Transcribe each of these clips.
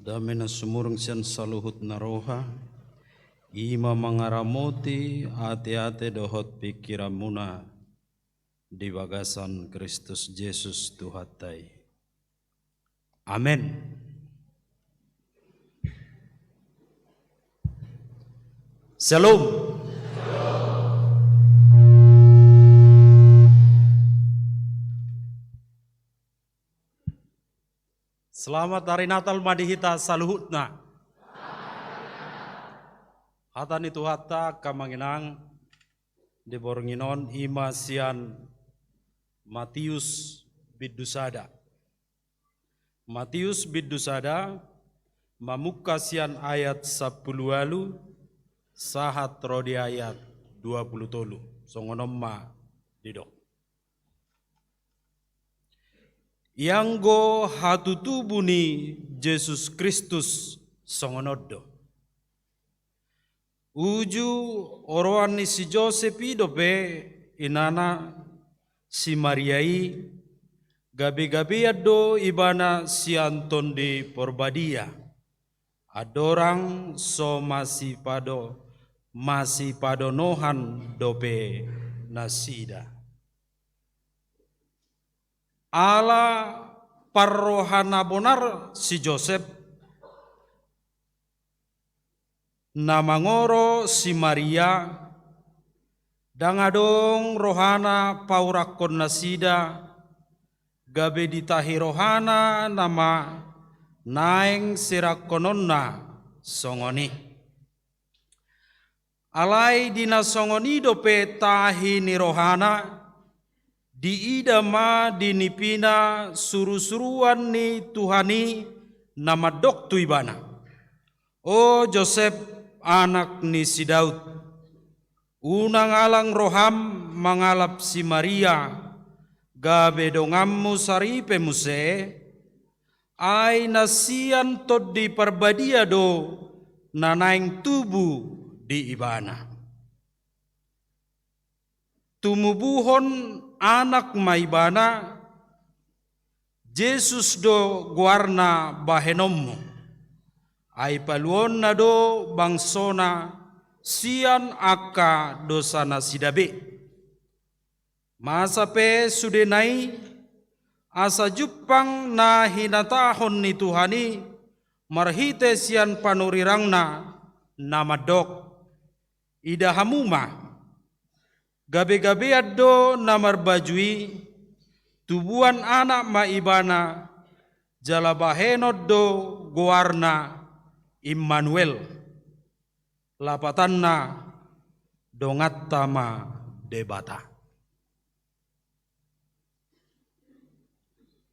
Damena sumurung sian saluhut naroha, ima mangaramoti ate-ate dohot pikiramuna di bagasan Kristus Yesus Tuhatai. Amin. Shalom. Selamat hari Natal madihita saluhutna. Hatan itu hata kamanginang di boronginon ima sian Matius Biddusada. Matius Biddusada mamuka sian ayat 10 walu sahat rodi ayat 20 tolu. Songonomma didok. Yanggo hatutubuni Yesus Kristus songonodo. Uju oroani si Joseph dope inana si Mariai gabi-gabi ado ibana si Anton di Porbadia. Adorang so masih padonohan dope nasida. Ala parrohana bonar si Joseph namangoro si Maria dangadong rohana paurakon nasida gabe ditahi rohana nama naeng sirakononna songoni alai dina songoni dope tahi ni rohana di idama dinipina suru-suruan ni Tuhani nama dok tu ibana. O Joseph anak ni si Daud, unang alang roham mangalap si Maria, gabe dongammu saripe muse, ay nasian tod di parbadia do nanaing tubu di ibana. Tumubuhon anak maibana Jesus do guarna bahenommu ay paluon na do bangsona sian aka dosana sidabe masape sudenai asa jupang na hinatahon ni Tuhani marhite sian panurirangna namadok idahamuma gabe-gabe ado namar bajui tubuan anak maibana jalabahenod do goarna Immanuel lapatanna dongattama debata.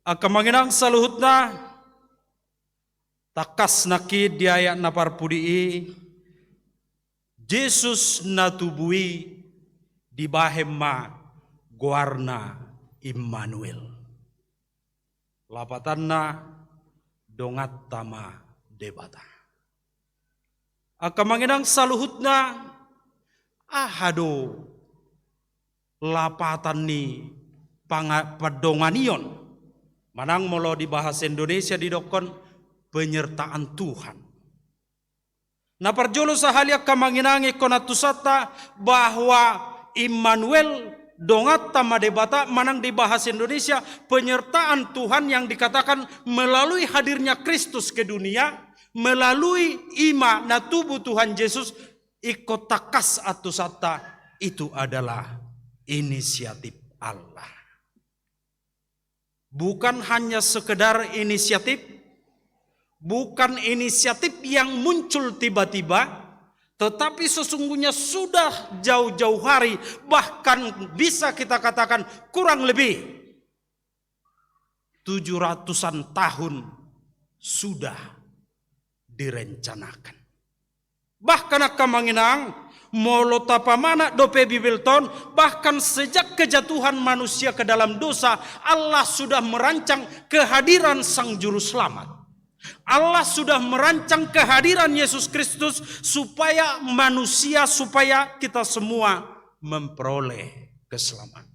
Akamanginang saluhutna takas nakid di ayat na parpudii Jesus natubui di bahemma guarna Immanuel lapatanna dongattama debata. Akamanginang saluhutna ahado lapatan ni padonganion manang molo di bahasa Indonesia didokon penyertaan Tuhan. Na parjolo sahalia kamanginangi konatusata bahwa Immanuel dongatta madebata manang di bahasa Indonesia penyertaan Tuhan yang dikatakan melalui hadirnya Kristus ke dunia melalui ima na tubuh Tuhan Yesus ikut takas atusata itu adalah inisiatif Allah. Bukan hanya sekedar inisiatif, bukan inisiatif yang muncul tiba-tiba, tetapi sesungguhnya sudah jauh-jauh hari, bahkan bisa kita katakan kurang lebih 700-an tahun sudah direncanakan. Bahkan akamanginang molo tapamana dope bibelton, bahkan sejak kejatuhan manusia ke dalam dosa, Allah sudah merancang kehadiran Sang Juru Selamat. Allah sudah merancang kehadiran Yesus Kristus supaya manusia, supaya kita semua memperoleh keselamatan.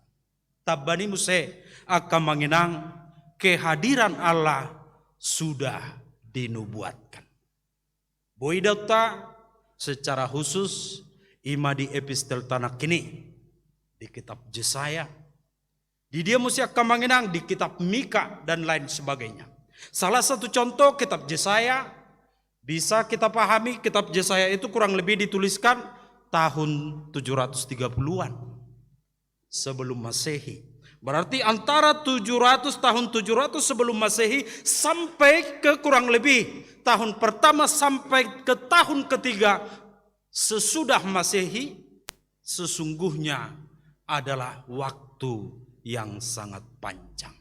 Tabani muse akamanginang kehadiran Allah sudah dinubuatkan. Boidauta secara khusus ima di epistel tanah kini di kitab Yesaya, di dia musia kamanginang di kitab Mika dan lain sebagainya. Salah satu contoh kitab Yesaya bisa kita pahami, kitab Yesaya itu kurang lebih dituliskan tahun 730-an sebelum Masehi. Berarti antara tahun 700 sebelum Masehi sampai ke kurang lebih tahun pertama sampai ke tahun ketiga sesudah Masehi, sesungguhnya adalah waktu yang sangat panjang.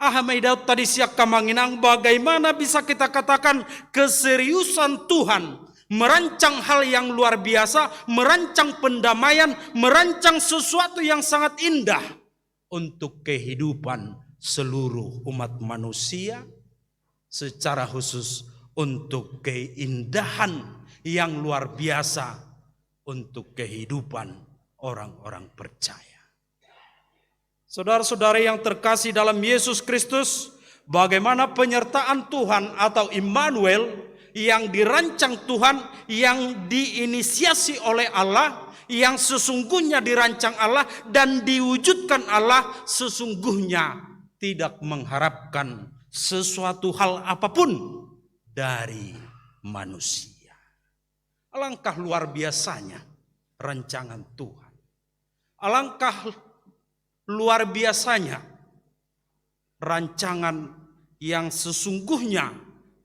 Ahamai Daud tadi siak kamanginang, bagaimana bisa kita katakan keseriusan Tuhan merancang hal yang luar biasa, merancang pendamaian, merancang sesuatu yang sangat indah untuk kehidupan seluruh umat manusia, secara khusus untuk keindahan yang luar biasa untuk kehidupan orang-orang percaya. Saudara-saudara yang terkasih dalam Yesus Kristus, bagaimana penyertaan Tuhan atau Immanuel yang dirancang Tuhan, yang diinisiasi oleh Allah, yang sesungguhnya dirancang Allah dan diwujudkan Allah, sesungguhnya tidak mengharapkan sesuatu hal apapun dari manusia. Alangkah luar biasanya rancangan Tuhan. Alangkah luar biasanya rancangan yang sesungguhnya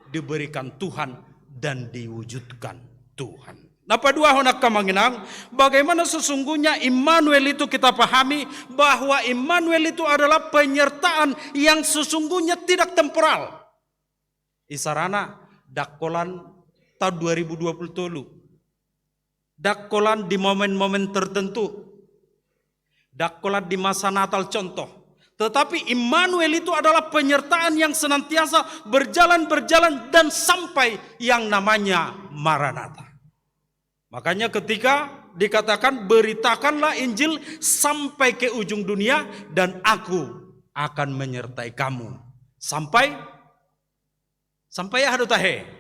diberikan Tuhan dan diwujudkan Tuhan. Napa dua honak kamanginang, bagaimana sesungguhnya Immanuel itu kita pahami bahwa Immanuel itu adalah penyertaan yang sesungguhnya tidak temporal. Isarana dakolan tahun 2020. Dakolan di momen-momen tertentu. Dakolan di masa Natal contoh. Tetapi Immanuel itu adalah penyertaan yang senantiasa berjalan dan sampai yang namanya Maranatha. Makanya ketika dikatakan beritakanlah Injil sampai ke ujung dunia dan aku akan menyertai kamu. Sampai hadutahe.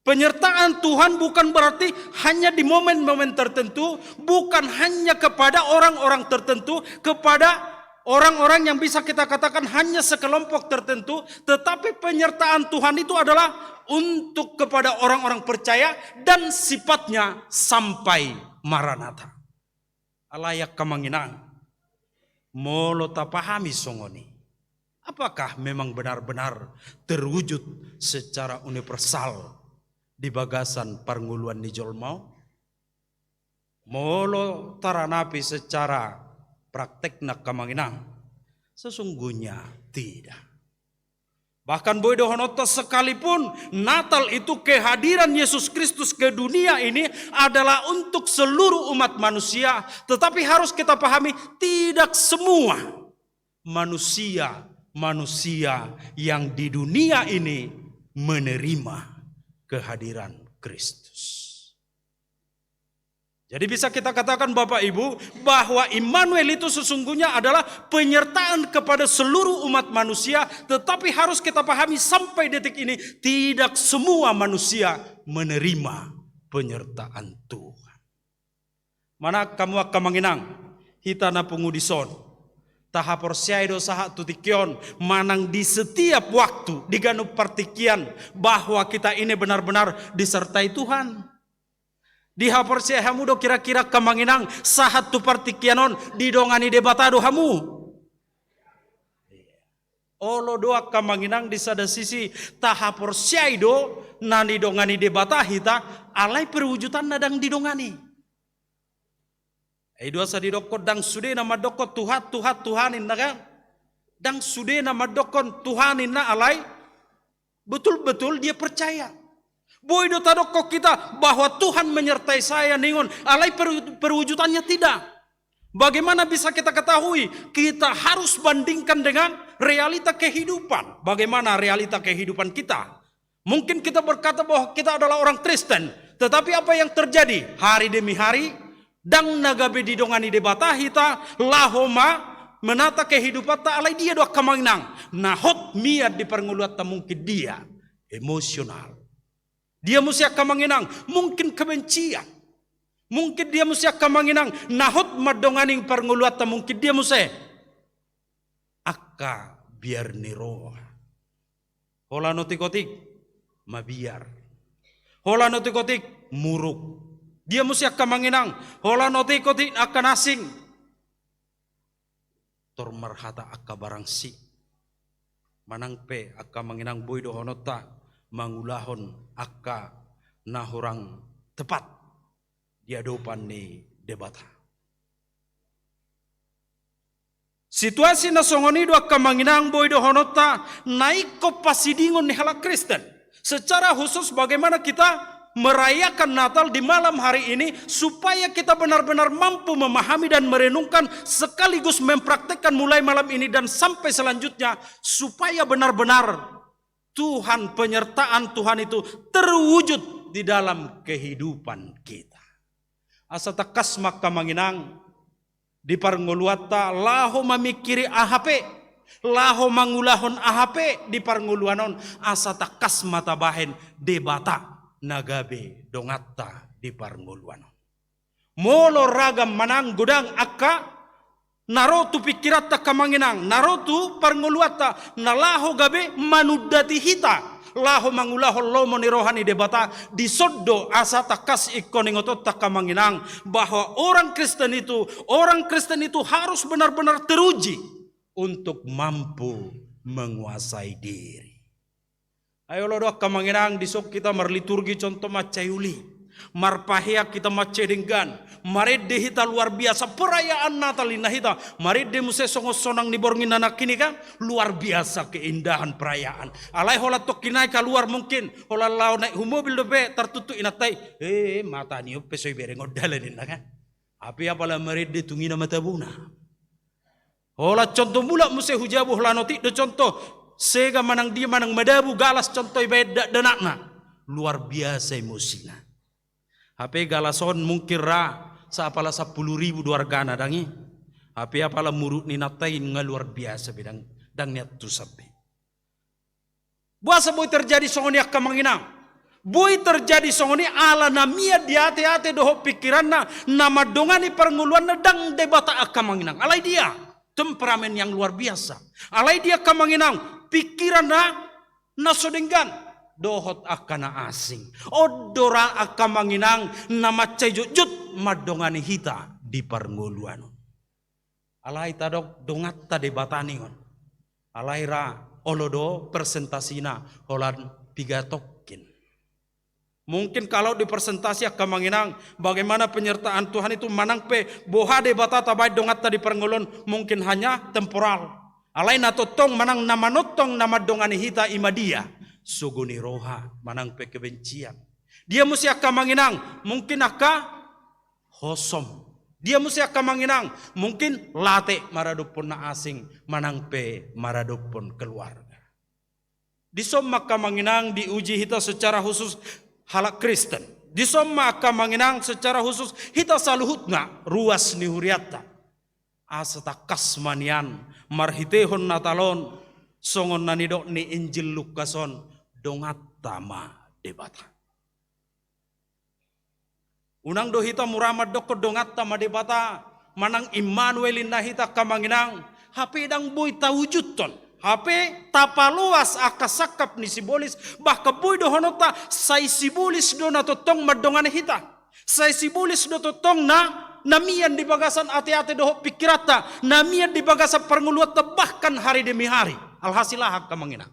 Penyertaan Tuhan bukan berarti hanya di momen-momen tertentu, bukan hanya kepada orang-orang tertentu, kepada orang-orang yang bisa kita katakan hanya sekelompok tertentu, tetapi penyertaan Tuhan itu adalah untuk kepada orang-orang percaya dan sifatnya sampai Maranatha. Alayak kamanginang, molo tapahami songoni. Apakah memang benar-benar terwujud secara universal di bagasan parnguluan ni Jolmau? Molo taranapi secara praktek nak kamanginang, sesungguhnya tidak. Bahkan boy dohonoto sekalipun Natal itu kehadiran Yesus Kristus ke dunia ini adalah untuk seluruh umat manusia, tetapi harus kita pahami tidak semua manusia yang di dunia ini menerima kehadiran Kristus. Jadi bisa kita katakan Bapak Ibu bahwa Immanuel itu sesungguhnya adalah penyertaan kepada seluruh umat manusia, tetapi harus kita pahami sampai detik ini tidak semua manusia menerima penyertaan Tuhan. Mana kamu akan menginang hitana pengudison tahapor syaido saha tutikion manang di setiap waktu diganup partikian bahwa kita ini benar-benar disertai Tuhan. Di hapor syai hamu do kira-kira kamanginang sahat tu partikianon didongani debatado hamu. Olo doa kamanginang di sada sisi tahapor syaido nani dongani debata hita alai perwujudan nadang didongani. Dua sa didokot dang sude nama dokot Tuhanin naga dang sude nama dokon Tuhanin na alai betul-betul dia percaya. Boy do tadokok kita bahwa Tuhan menyertai saya ningon alai perwujudannya tidak. Bagaimana bisa kita ketahui? Kita harus bandingkan dengan realita kehidupan. Bagaimana realita kehidupan kita? Mungkin kita berkata bahwa kita adalah orang Kristen, tetapi apa yang terjadi hari demi hari? Dang nagabe didongani debata hita lahoma menata kehidupan ta alai dia doa kamanginang. Nahot miat di pernguluat ta mungkin dia emosional. Dia mesti kamanginang mungkin kebencian. Mungkin dia mesti kamanginang nahot madonganing pernguluat ta mungkin dia mesti akka biar niroa. Hola notikotik mabiar. Hola notikotik muruk. Dia mesti kamanginang hola notikotik akan asing. Tormarhata akka barang si manangpe akka manginang boydo honota mangulahon akka nahurang tepat dia dopan ni debata. Situasi na songonido akka manginang boydo honota naik ko pasidingon ni halak Kristen. Secara khusus bagaimana kita merayakan Natal di malam hari ini supaya kita benar-benar mampu memahami dan merenungkan sekaligus mempraktekkan mulai malam ini dan sampai selanjutnya supaya benar-benar Tuhan, penyertaan Tuhan itu terwujud di dalam kehidupan kita. Asa takas maka manginang di parnguluata laho memikiri AHP, laho mangulahon AHP di parnguluanon asa takas mata bahen debata nagabe dongatta di parnguluanon. Molo ragam manang gudang akka narotu pikirata kamanginang, narotu parnguluata nalaho gabe manudati hita. Laho mangulaho lomo ni rohani debata disoddo asa takas ikoningotot takamanginang bahwa orang Kristen itu harus benar-benar teruji untuk mampu menguasai diri. Ayo lo doa kamanginang disok kita marliturgi contoh macayuli. Marpahia kita macedenggan. Marede hita luar biasa perayaan Natal ina hita. Marede muse songo sonang ni borngin anak kini kan luar biasa keindahan perayaan. Alai hola tokinai keluar mungkin hola lau naik mobil dobe tertutup inatai. Mata ni pesoi bereng odalen ina kan. Api apalah marede tungina mata buna. Hola contoh mula muse hujabu hola noti do contoh sega manang dia manang madabu galas contoh beda denakna. Luar biasa emosina. HP galason mungkin ra sa apala 10.000 wargana dangi. HP apala murut ni natain nga luar biasa bidang dang niat tu sabi. Buasa boy terjadi songoni akka manginang. Boy terjadi songoni ala namia di ate-ate doho pikiranna nama dongani pernguluan dang debata akka manginang. Alai dia temperamen yang luar biasa. Alai dia kamanginang pikiranna nasodenggan. Dohot akana asing. Odora akamanginang nama cejujut madongani hita di parnguluan. Alai tadok dongatta debataningon. Alai ra olodo persentasina holan pigatokin. Mungkin kalau di presentasi akamanginang bagaimana penyertaan Tuhan itu manangpe boha debata tabai dongatta di parnguluan mungkin hanya temporal. Alai natotong manang nama notong nama dongani hita imadia. Suguni roha manang pe kebencian. Dia mesti akan manginang mungkin akan hosom. Dia mesti akan manginang mungkin late maradupun na asing manang pe maradupun keluarga. Disom maka manginang diuji hita secara khusus halak Kristen. Disom maka manginang secara khusus hita saluhutna ruas ni huriata. Asata kasmanian marhitehon natalon songon nanidok ni Injil Lukason dongatta ma debata. Unang dohita muramad doko dongatta ma debata manang Immanuel inna hita kamanginang HP dang boy tawujudton. HP tapaluas akasakap ni sibolis bahka boy dohonota say sibolis do natotong madongan hita. Say sibolis do totong na namian di bagasan ate-ate doho pikirata namian di bagasan pernguluata bahkan hari demi hari. Alhasilah kamanginang.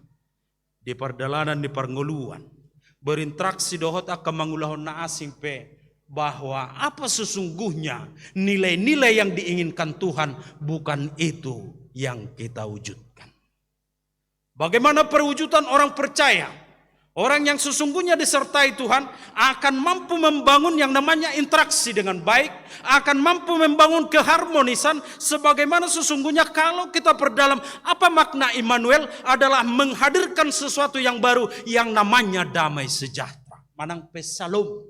Di perdalanan di parnguluan berinteraksi dohot akan mangulahon na asing pe bahwa apa sesungguhnya nilai-nilai yang diinginkan Tuhan bukan itu yang kita wujudkan. Bagaimana perwujudan orang percaya? Orang yang sesungguhnya disertai Tuhan akan mampu membangun yang namanya interaksi dengan baik, akan mampu membangun keharmonisan sebagaimana sesungguhnya kalau kita perdalam apa makna Immanuel adalah menghadirkan sesuatu yang baru yang namanya damai sejahtera. Manang pesalom.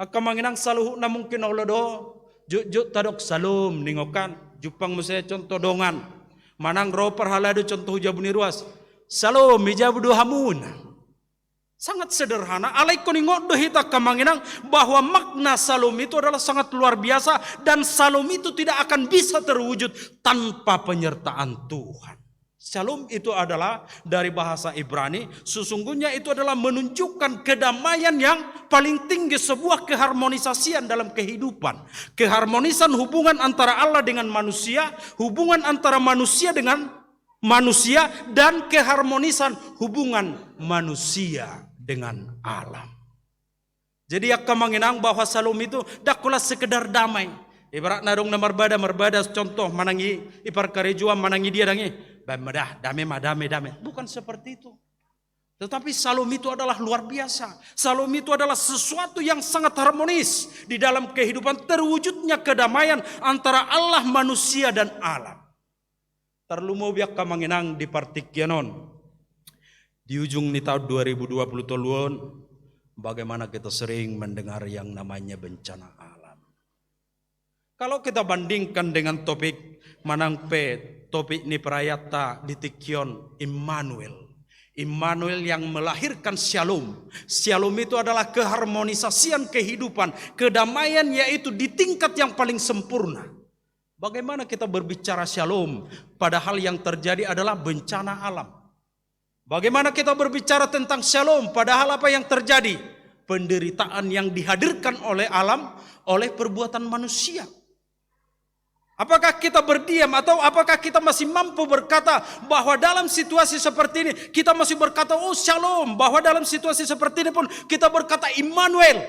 Akamanginang saluhu na mungkin Allah do juk tadok salom ningokan Jupang musaya contoh dongan. Manang ro perhalado contoh hujabuni ruas. Salom hijabudu hamun. Sangat sederhana. Alaikoni ngodo hita kamanginang bahwa makna salom itu adalah sangat luar biasa. Dan salom itu tidak akan bisa terwujud tanpa penyertaan Tuhan. Shalom itu adalah dari bahasa Ibrani, sesungguhnya itu adalah menunjukkan kedamaian yang paling tinggi, sebuah keharmonisasian dalam kehidupan. Keharmonisan hubungan antara Allah dengan manusia, hubungan antara manusia dengan manusia, dan keharmonisan hubungan manusia dengan alam. Jadi ya kamanginang bahwa shalom itu dakulah sekedar damai. Ibarat nadong na marbada contoh manangi ipar karejua manangi dia dangi damai. Bukan seperti itu. Tetapi shalom itu adalah luar biasa. Shalom itu adalah sesuatu yang sangat harmonis di dalam kehidupan, terwujudnya kedamaian antara Allah, manusia, dan alam. Terlumo biak kamanginang di partikyanon. Di ujung ni tahun 2020 toluan, bagaimana kita sering mendengar yang namanya bencana alam. Kalau kita bandingkan dengan topik manangpe, topik ni perayata di Tikyon Immanuel yang melahirkan shalom. Shalom itu adalah keharmonisasian kehidupan, kedamaian, yaitu di tingkat yang paling sempurna. Bagaimana kita berbicara shalom padahal yang terjadi adalah bencana alam? Bagaimana kita berbicara tentang shalom padahal apa yang terjadi? Penderitaan yang dihadirkan oleh alam, oleh perbuatan manusia. Apakah kita berdiam atau apakah kita masih mampu berkata bahwa dalam situasi seperti ini kita masih berkata oh shalom, bahwa dalam situasi seperti ini pun kita berkata Immanuel?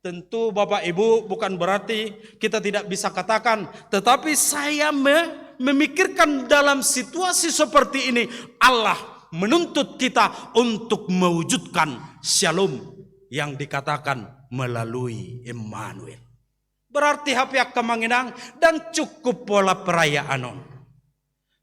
Tentu Bapak Ibu bukan berarti kita tidak bisa katakan, tetapi saya memikirkan dalam situasi seperti ini Allah menuntut kita untuk mewujudkan shalom yang dikatakan melalui Immanuel. Berarti hapiak kamanginang dan cukup pola perayaan.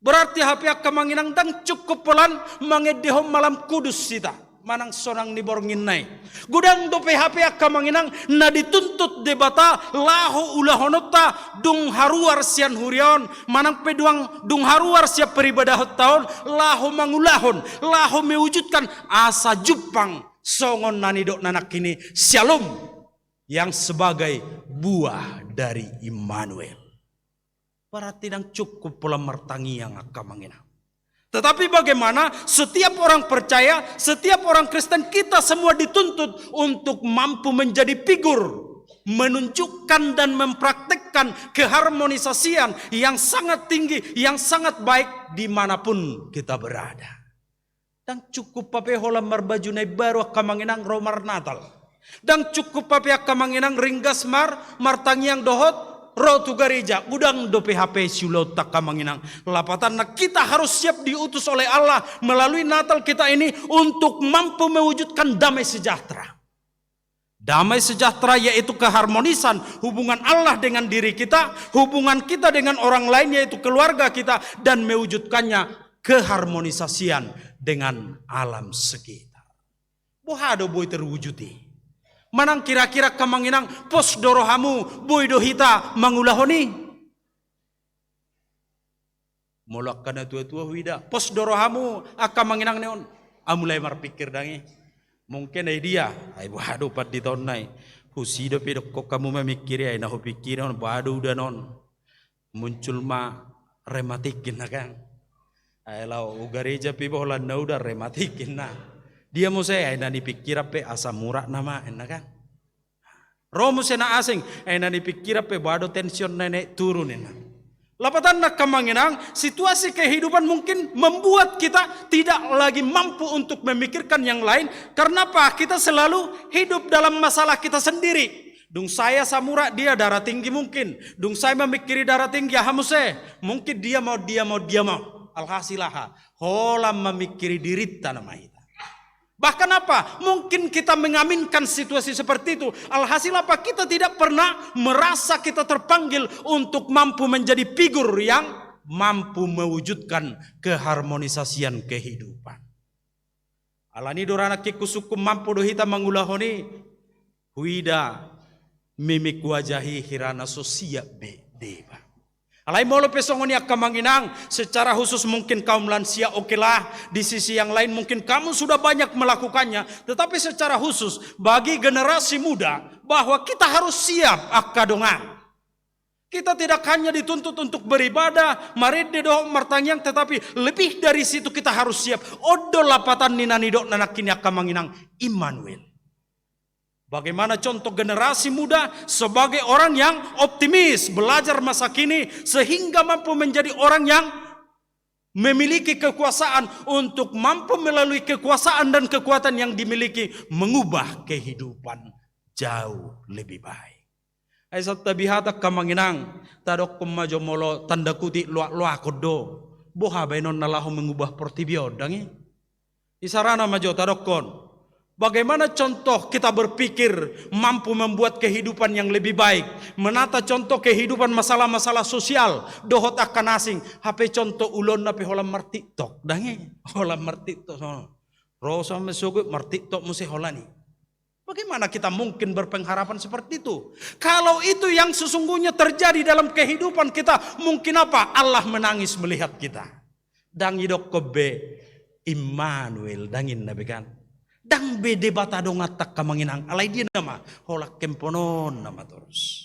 Berarti hapiak kamanginang dan cukup polan mangedihom malam kudus sita. Manang sonang ni borngin nai. Gudang dope hapiak kamanginang na dituntut debata lahu ulahonota dung haruar sian hurion. Manang peduang dung haruar siap peribadah tahun lahu mangulahon. Lahu mewujudkan asa jupang songon nanidok nanak kini shalom yang sebagai buah dari Immanuel. Para tidak cukup pola mertangi yang akan mengenang. Tetapi bagaimana setiap orang percaya, setiap orang Kristen, kita semua dituntut untuk mampu menjadi figur, menunjukkan dan mempraktekkan keharmonisasian yang sangat tinggi, yang sangat baik dimanapun kita berada. Dan cukup papehola marbajunai baru akan mengenang romar Natal. Dan cukup papiak kamanginang ringgas martangiang dohot rotu gereja udang do PHP siulau tak kamanginang lapatan. Nah kita harus siap diutus oleh Allah melalui Natal kita ini untuk mampu mewujudkan damai sejahtera. Damai sejahtera yaitu keharmonisan hubungan Allah dengan diri kita, hubungan kita dengan orang lain yaitu keluarga kita, dan mewujudkannya keharmonisasian dengan alam sekitar. Bohado boy terwujudi. Manang kira-kira kamanginang pos dorohamu boy dohita mangulahoni. Molak kana tua-tua wida pos dorohamu akamanginang neon. Amulai marpikir dangi. Mungkin dia ay waduh pad di tahun nai. Husido pedok kok kamu memikir ay nahu pikir on waduh danon. Muncul ma rematikin na kan. Ay lau ugareja pibola na udah rematikin na. Dia mau saya nani pikir apa asa murah nama enak kan? Romo sena asing nani pikir apa bado tension nenek turun enak. Lapatan nak kamanginang situasi kehidupan mungkin membuat kita tidak lagi mampu untuk memikirkan yang lain. Karena apa? Kita selalu hidup dalam masalah kita sendiri. Dung saya samura dia darah tinggi mungkin. Dung saya memikiri darah tinggi ya hamuse. Mungkin dia mau. Alhasilah holam memikiri diri tanah itu. Bahkan apa? Mungkin kita mengaminkan situasi seperti itu. Alhasil apa? Kita tidak pernah merasa kita terpanggil untuk mampu menjadi figur yang mampu mewujudkan keharmonisasian kehidupan. Alani dorana kikusukum mampu dohita mangulahoni. Huida mimik wajahi hirana sosia deba. Alai molo pesongoni akka manginang, secara khusus mungkin kaum lansia okelah, di sisi yang lain mungkin kamu sudah banyak melakukannya, tetapi secara khusus bagi generasi muda bahwa kita harus siap akka dongang. Kita tidak hanya dituntut untuk beribadah, marid de do martangyang, tetapi lebih dari situ kita harus siap. Odo lapatan ninanidok nanakini akka manginang Immanuel. Bagaimana contoh generasi muda sebagai orang yang optimis, belajar masa kini sehingga mampu menjadi orang yang memiliki kekuasaan untuk mampu melalui kekuasaan dan kekuatan yang dimiliki mengubah kehidupan jauh lebih baik. Aisat tabihata kamanginang tadok kumajo molo tanda kuti luak kodo boha benon nalahu mengubah portibio dangi isarana majo tadokon. Bagaimana contoh kita berpikir mampu membuat kehidupan yang lebih baik. Menata contoh kehidupan masalah-masalah sosial. Dohot akan asing. HP contoh ulon napi holam martiktok. Dangi. Holam martiktok. Rosa mesugut martiktok musi holani. Bagaimana kita mungkin berpengharapan seperti itu? Kalau itu yang sesungguhnya terjadi dalam kehidupan kita. Mungkin apa? Allah menangis melihat kita. Dangi dok kobe Immanuel. Dangin nabi kan. Dang bede bata dong atak kamanginang alai dia nama holak kemponon nama terus.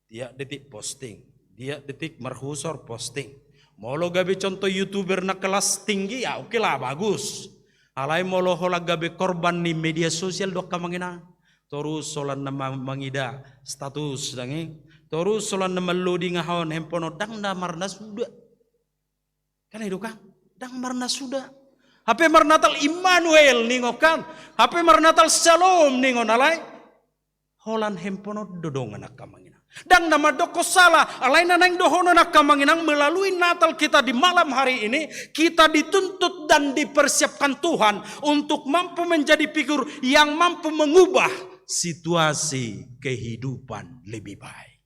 Dia detik posting, dia detik marhusor posting. Molo gabe contoh YouTuber na kelas tinggi ya oke lah bagus. Alai molo holak gabe korban di media sosial dok kamanginang. Terus solan nama mangida status dangi. Terus solan nama loading ngahon hempono dang marna sudah. Kan itu kan? Dang marna sudah. HP marnatal Immanuel ningokan. HP marnatal Shalom ningon alay. Holan hempono dodongan akamanginang. Dan nama doko salah. Alay nanang dohono nakamanginang melalui Natal kita di malam hari ini. Kita dituntut dan dipersiapkan Tuhan. Untuk mampu menjadi figur yang mampu mengubah situasi kehidupan lebih baik.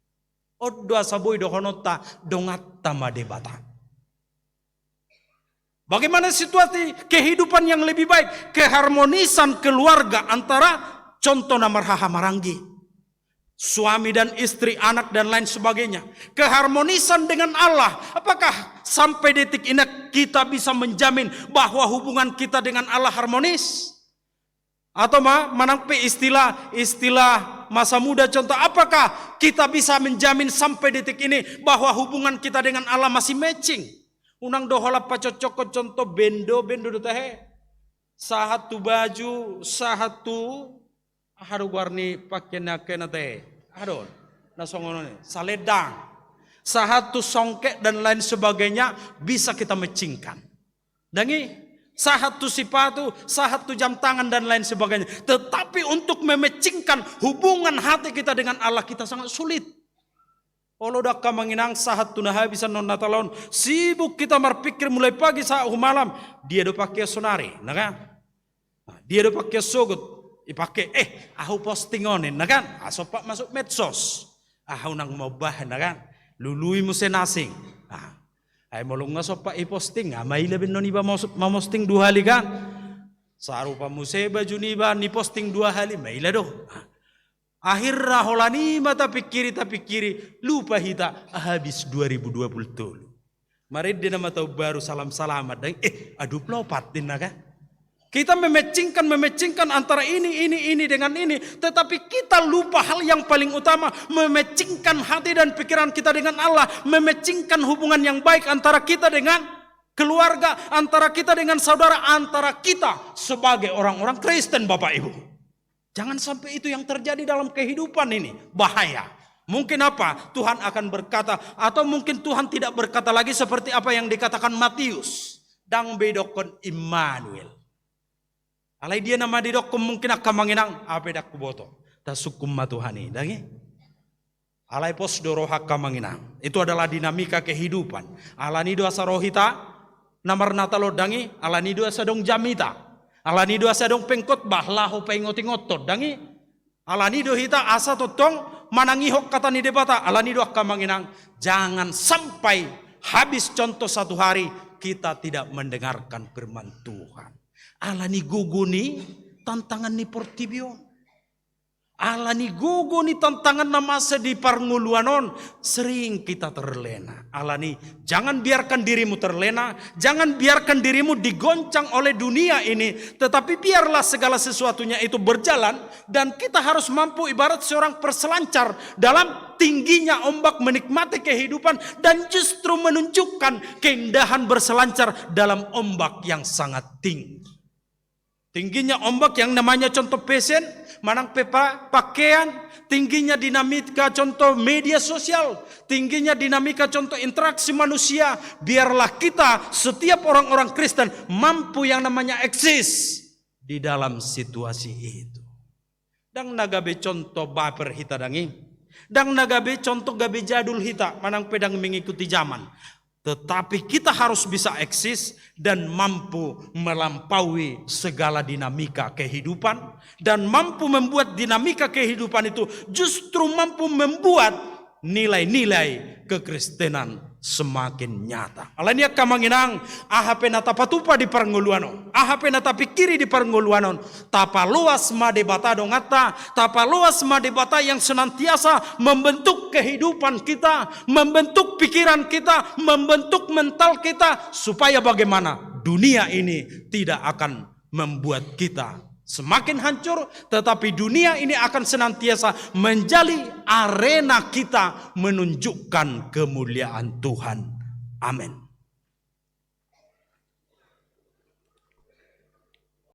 Odwa saboy dohono ta dongat tama debata. Bagaimana situasi kehidupan yang lebih baik? Keharmonisan keluarga antara contoh namarhaha maranggi. Suami dan istri, anak dan lain sebagainya. Keharmonisan dengan Allah. Apakah sampai detik ini kita bisa menjamin bahwa hubungan kita dengan Allah harmonis? Atau menangpi istilah masa muda contoh. Apakah kita bisa menjamin sampai detik ini bahwa hubungan kita dengan Allah masih matching? Unang dohola pacocok contoh bendo do tahe. Sahatu baju, sahatu haru warni pakaian kena teh. Adon, nasongono nih, saledang. Sahatu songkek dan lain sebagainya bisa kita mecingkan. Dangi sahatu sipatu, sahatu jam tangan dan lain sebagainya. Tetapi untuk memecingkan hubungan hati kita dengan Allah kita sangat sulit. Olo dak kamanginang sahat tunaha bisa non natalon sibuk kita berpikir mulai pagi sampai malam dia do pakai sonari, nah kan? Dia do pakai sogut, ipakai aku posting onin, nah kan? Sopak masuk medsos, aku nang mau bah, nah kan? Lului musen asing, ay molong nga sopak posting, may labin non iba mau posting 2 hari kan? Sarupa museba juniba ni posting 2 hari, may lado. Akhirnya holani mata pikiri lupa hita habis 2020 tulu. Mari dia nama tahu baru salam salamat dan aduh pelopat naga. Kita memecingkan antara ini dengan ini, tetapi kita lupa hal yang paling utama, memecingkan hati dan pikiran kita dengan Allah, memecingkan hubungan yang baik antara kita dengan keluarga, antara kita dengan saudara, antara kita sebagai orang-orang Kristen Bapak Ibu. Jangan sampai itu yang terjadi dalam kehidupan ini. Bahaya. Mungkin apa? Tuhan akan berkata. Atau mungkin Tuhan tidak berkata lagi seperti apa yang dikatakan Matius. Dang bedokon Immanuel. Alai dia nama didokon mungkin akan menginang. Apa dak kuboto. Tasukum matuhani. Dangi. Alai pos doroha kamanginang. Itu adalah dinamika kehidupan. Alanido asarohita. Namar natalo dangi. Alanido asadong jamita. Alanido asa dong pengkot bahlaho pengotingotot dangi. Alanido hita asa totong manangihok kata ni debata. Alanido akka manginang. Jangan sampai habis contoh 1 hari kita tidak mendengarkan firman Tuhan. Alani guguni tantangan ni portibio. Allah ni gogo ni tantangan na masa di parnguluanon, sering kita terlena. Allah ni jangan biarkan dirimu terlena, jangan biarkan dirimu digoncang oleh dunia ini, tetapi biarlah segala sesuatunya itu berjalan dan kita harus mampu ibarat seorang perselancar dalam tingginya ombak menikmati kehidupan dan justru menunjukkan keindahan berselancar dalam ombak yang sangat tinggi. Tingginya ombak yang namanya contoh pesen, manang pepa pakaian, tingginya dinamika contoh media sosial, tingginya dinamika contoh interaksi manusia. Biarlah kita setiap orang-orang Kristen mampu yang namanya eksis di dalam situasi itu. Dang nagabe contoh baper hita dangi, dang nagabe contoh gabe jadul hita, manang pedang mengikuti zaman. Tetapi kita harus bisa eksis dan mampu melampaui segala dinamika kehidupan. Dan mampu membuat dinamika kehidupan itu justru mampu membuat nilai-nilai kekristenan semakin nyata. Alanya kamanginang ahape na tapatupa di parnguluanon, ahape na tapikiri di parnguluanon, tapa luas madebata dongata, tapa luas madebata yang senantiasa membentuk kehidupan kita, membentuk pikiran kita, membentuk mental kita, supaya bagaimana dunia ini tidak akan membuat kita semakin hancur, tetapi dunia ini akan senantiasa menjadi arena kita menunjukkan kemuliaan Tuhan. Amin.